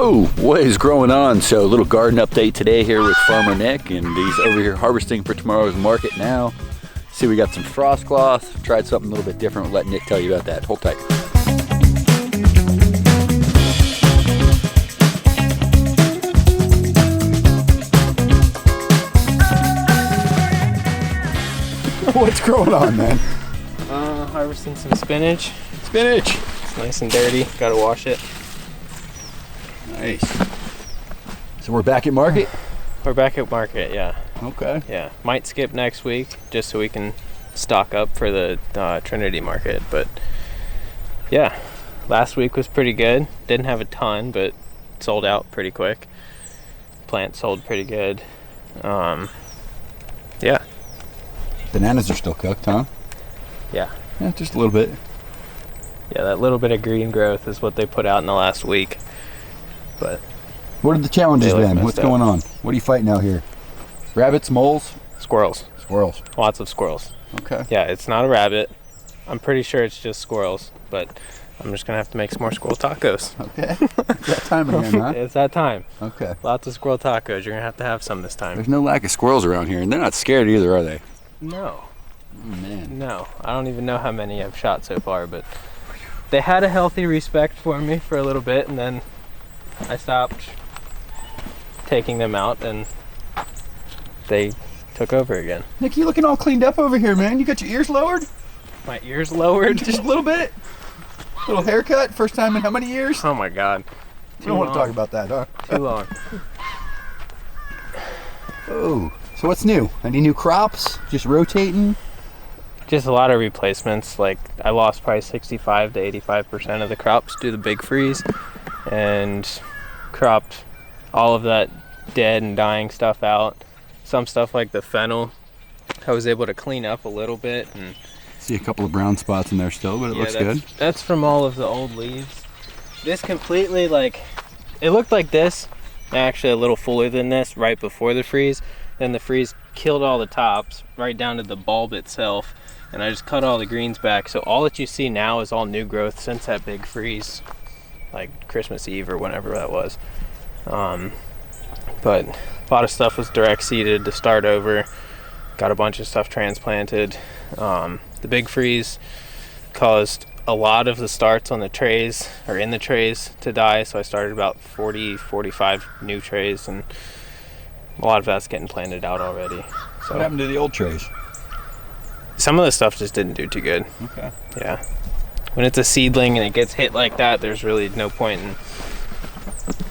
Whoa, what is going on? So a little garden update today here with Farmer Nick, and he's over here harvesting for tomorrow's market now. See, we got some frost cloth, tried something a little bit different. We'll let Nick tell you about that. Hold tight. What's going on, man? Harvesting some spinach. Spinach! It's nice and dirty, gotta wash it. Nice. So we're back at market? We're back at market, yeah. Okay. Yeah, might skip next week just so we can stock up for the Trinity market, but yeah, last week was pretty good. Didn't have a ton, but sold out pretty quick. Plant sold pretty good. Yeah. Bananas are still cooked, huh? Yeah. Yeah, just a little bit. Yeah, that little bit of green growth is what they put out in the last week. But what are the challenges then? What's up. going on? What are you fighting out here? Rabbits, moles? Squirrels. Squirrels. Lots of squirrels. Okay. Yeah, it's not a rabbit. I'm pretty sure it's just squirrels, but I'm just gonna have to make some more squirrel tacos. Okay. It's that time again, huh? It's that time. Okay. Lots of squirrel tacos. You're gonna have some this time. There's no lack of squirrels around here, and they're not scared either, are they? No. Oh, man. No. I don't even know how many I've shot so far, but they had a healthy respect for me for a little bit, and then I stopped taking them out, and they took over again. Nick, you looking all cleaned up over here, man. You got your ears lowered? My ears lowered? Just a little bit? Little haircut? First time in how many years? Oh my God. You don't want to talk about that, huh? Too long. Oh. So what's new? Any new crops? Just rotating? Just a lot of replacements. Like, I lost probably 65 to 85% of the crops due to the big freeze, and cropped all of that dead and dying stuff out. Some stuff like the fennel I was able to clean up a little bit, and See a couple of brown spots in there still, but it looks good. That's from all of the old leaves. This completely, like, it looked like this, actually a little fuller than this right before the freeze. Then the freeze killed all the tops right down to the bulb itself, and I just cut all the greens back. So all that you see now is all new growth since that big freeze, like Christmas Eve or whenever that was. But a lot of stuff was direct seeded to start over. Got a bunch of stuff transplanted. The big freeze caused a lot of the starts on the trays, or in the trays, to die. So I started about 40, 45 new trays, and a lot of that's getting planted out already. So What happened to the old trays? some of the stuff just didn't do too good. Okay. Yeah. When it's a seedling and it gets hit like that, there's really no point in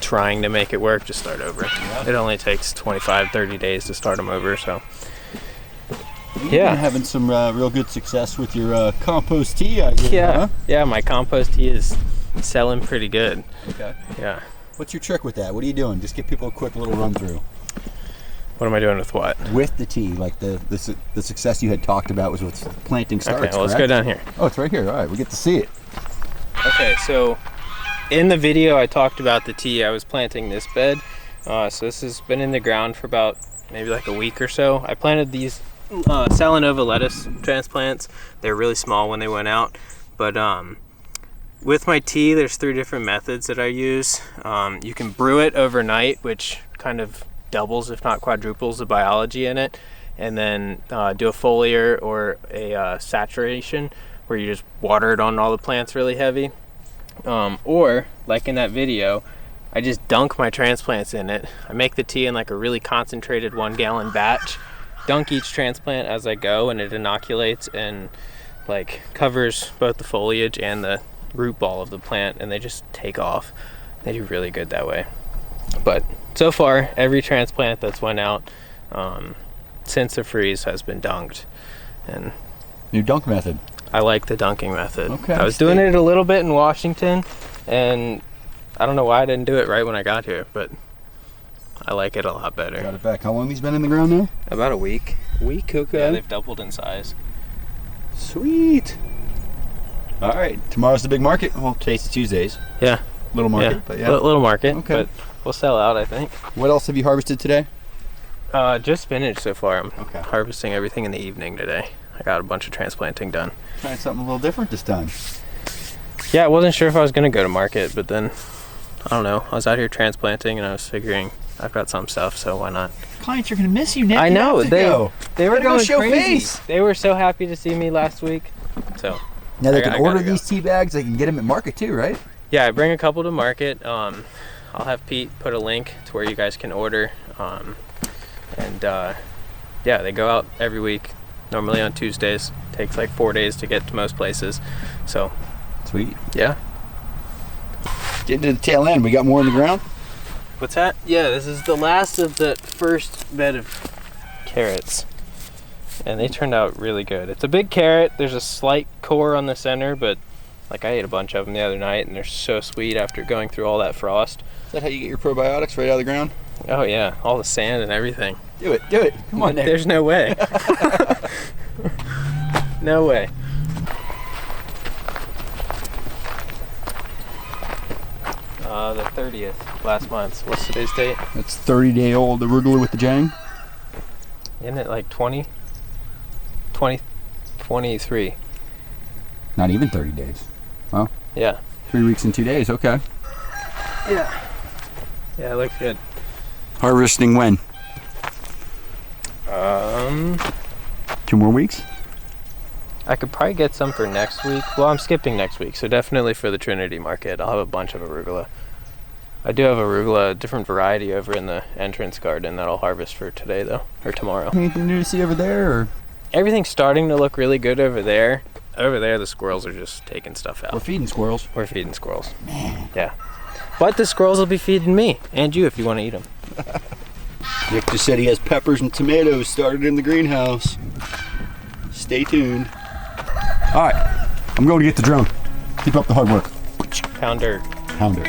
trying to make it work. Just start over. Yeah. It only takes 25, 30 days to start them over, so. You've Yeah. been having some real good success with your compost tea out here, Yeah. huh? Yeah, my compost tea is selling pretty good. Okay. Yeah. What's your trick with that? What are you doing? Just give people a quick little run through. What am I doing with what? With the tea, like the success you had talked about was with planting starts, Okay, well, let's go correct? down here. Oh, it's right here. All right, we get to see it. Okay, so in the video I talked about the tea. I was planting this bed. So this has been in the ground for about maybe like a week or so. I planted these Salanova lettuce transplants. They're really small when they went out. But with my tea, there's 3 different methods that I use. You can brew it overnight, which kind of doubles, if not quadruples, the biology in it. And then do a foliar or a saturation, where you just water it on all the plants really heavy. Or, like in that video, I just dunk my transplants in it. I make the tea in like a really concentrated 1-gallon batch, dunk each transplant as I go, and it inoculates and like covers both the foliage and the root ball of the plant, and they just take off. They do really good that way. But so far, every transplant that's went out since the freeze has been dunked. And New dunk method. I like the dunking method. Okay. I was doing it a little bit in Washington, and I don't know why I didn't do it right when I got here, but I like it a lot better. Got it back. How long have these been in the ground now? About a week. Week, okay. Yeah, they've doubled in size. Sweet. All right, tomorrow's the big market. Well, today's Tuesdays. Yeah. Little market, Yeah. but yeah. Little market, Okay. but we'll sell out, I think. What else have you harvested today? Just spinach so far. I'm Okay. harvesting everything in the evening today. I got a bunch of transplanting done. Trying something a little different this time. Yeah, I wasn't sure if I was going to go to market, but then I don't know. I was out here transplanting and I was figuring I've got some stuff, so why not? Clients are gonna miss you, Nick. I know. They were Gotta go going show crazy. face. They were so happy to see me last week. So Now they I can gotta order go. these tea bags. They can get them at market too, right? yeah, I bring a couple to market. I'll have Pete put a link to where you guys can order. Yeah, they go out every week, normally on Tuesdays. Takes like 4 days to get to most places. So Sweet. yeah. Getting to the tail end. We got more in the ground. What's that? Yeah, this is the last of the first bed of carrots. And they turned out really good. It's a big carrot. There's a slight core on the center, but like I ate a bunch of them the other night and they're so sweet after going through all that frost. Is that how you get your probiotics right out of the ground? Oh yeah, all the sand and everything. Do it. Do it. Come on, Nick. There's no way. No way. The 30th, last month. What's today's date? That's 30-day-old arugula with the jang. Isn't it like 20? 23. Not even 30 days. Well, Yeah. 3 weeks and 2 days. Okay. Yeah. Yeah, it looks good. Harvesting when? 2 more weeks? I could probably get some for next week. Well, I'm skipping next week, so definitely for the Trinity market. I'll have a bunch of arugula. I do have arugula, a different variety over in the entrance garden that I'll harvest for today, though, or tomorrow. Anything new to see over there? Or? Everything's starting to look really good over there. Over there, the squirrels are just taking stuff out. We're feeding squirrels. We're feeding squirrels. Man. Yeah. But the squirrels will be feeding me, and you if you want to eat them. Nick just said he has peppers and tomatoes started in the greenhouse. Stay tuned. All right, I'm going to get the drone. Keep up the hard work. Pounder. Pounder.